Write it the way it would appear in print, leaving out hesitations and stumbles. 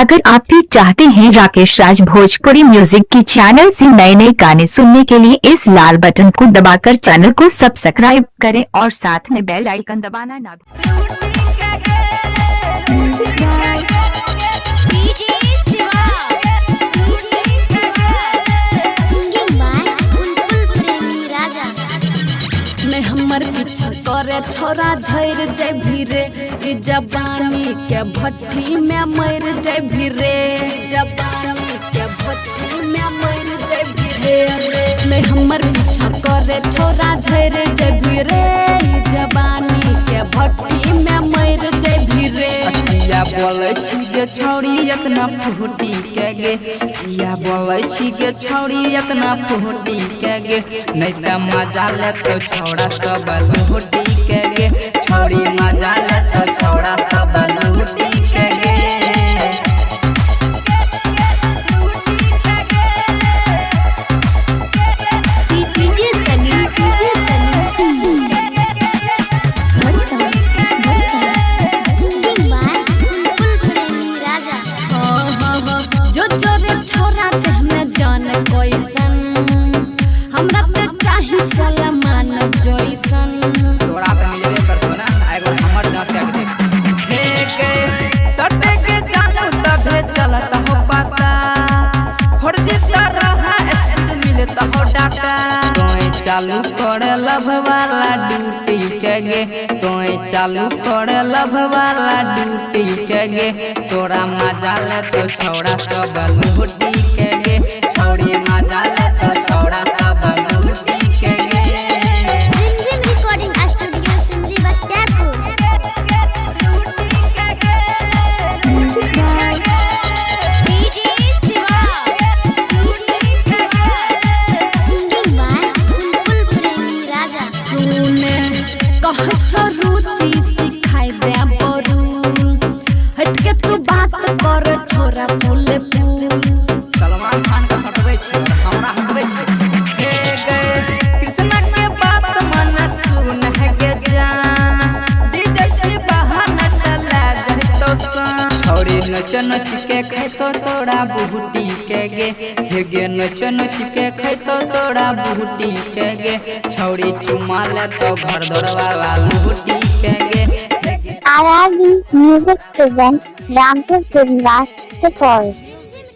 अगर आप भी चाहते हैं राकेश राज भोजपुरी म्यूजिक की चैनल से नए नए गाने सुनने के लिए इस लाल बटन को दबाकर चैनल को सब्सक्राइब करें और साथ में बेल आइकन दबाना ना नहीं हमर पीछा करे छोरा झर जाय भिरे ई जवानी के भट्ठी में मर जाय भिरे जवानी के भट्ठी में मर जाय भिरे नहीं हमर पीछा करे छोरा झर जाय भिरे ई जवानी के भट्ठी में मर जाय भिरे या बोलै छी गे छौरी इतना फुहटी के गे या बोलै छी गे छौरी इतना फुहटी के गे नहीं त मजा ले तो छौड़ा सब लुहटी के गे छौरी मजा ले तो छौड़ा सब लुहटी के गे हमरा पे चाही सलमान जैसन तोरा त मिलबे करतो ना एगो हमर जांच के देख हे गे सटे के जानू तबे चलत हो पता फर्जी रहा एस मिलता हो डाटा तोय चालू करे लव वाला ड्यूटी के गे तोय चालू करे लव वाला ड्यूटी के गे तोरा मजा ले तो छौड़ा सब लुहटी के गे छौड़ी मजा ले तो छौड़ा सब लुहटी के गे Rimjhim recording studio Simri Bakhtiyarpur DJ Shiva singing by Bulbul Premi Raja सुने कह छ रुचि सिखाई दे बरू हट के तू बात कर छोरा फूले फूल सलमान खान का सटवे छी हमरा हटवे छी हे गे कृष्ण के बात मन सुन है गे जान डीजे से बहाना चला गए तो सन छौड़ी नच नच के खैतो तोड़ा बुहटी के गे हे गे नच नच के खैतो तोड़ा बुहटी के गे छौड़ी चुमा ले तो घर दरवाला लुहटी के गे RRB Music presents Rampur Purlas Support.